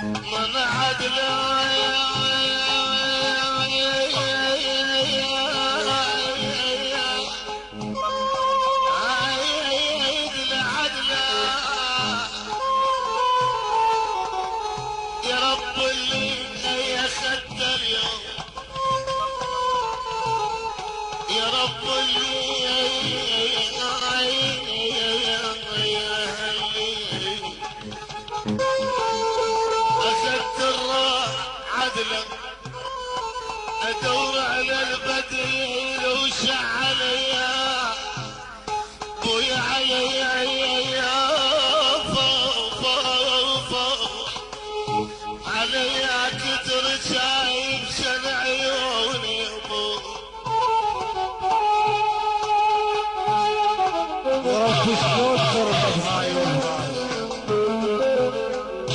من عدله ادور على البديل وشعل يا بويا عليا عليا كتر شايب شن عيوني ابو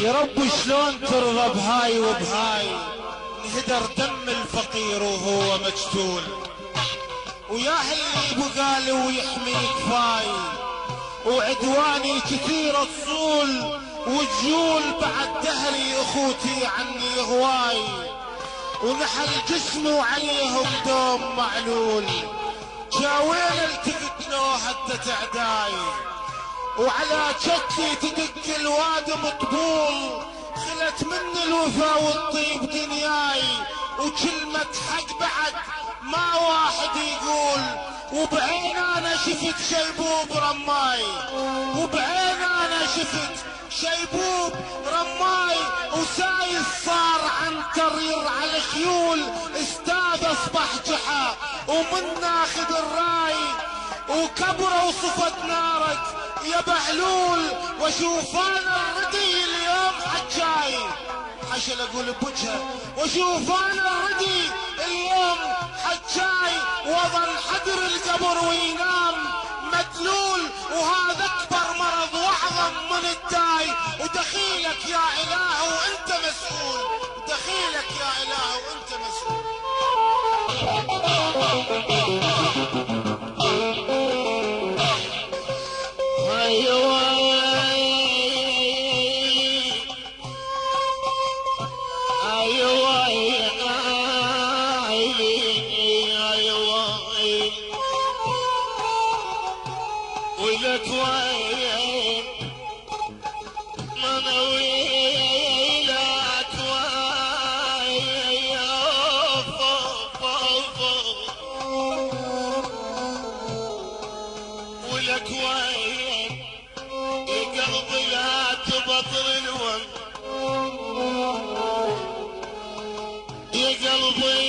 يا رب شلون ترضى بهاي وبهاي. انهدر دم الفقير وهو مقتول، ويا اللي بقالي ويحميك فاي، وعدواني كثير الصول وجيول بعد دهري اخوتي عني هواي، ونحل جسمه عليهم دوم معلول. جاوين التقت له هدت اعداي، وعلى جدي تدق الوادم طبول. خلت من الوفا والطيب دنياي، وكلمة حق بعد ما واحد يقول. وبعين انا شفت شيبوب رماي، وبعين انا شفت شيبوب رماي، وسايس صار عنتر يرعى الخيول. استاذ اصبح جحا ومن ناخذ الراي، وكبره وصفت نارك يا بهلول. واشوف انا الردي اليوم حجاي، حشل اقول بوجهه. واشوف انا الردي اليوم حجاي، وظل حدر القبر وينام مدلول. وهذا اكبر مرض واعظم من الداي، ودخيلك يا اله وانت مسؤول. دخيلك يا اله وانت مسؤول. ولك وين من ويلك وين ولك وين يا قلبي لا تبطل الون يا قلبي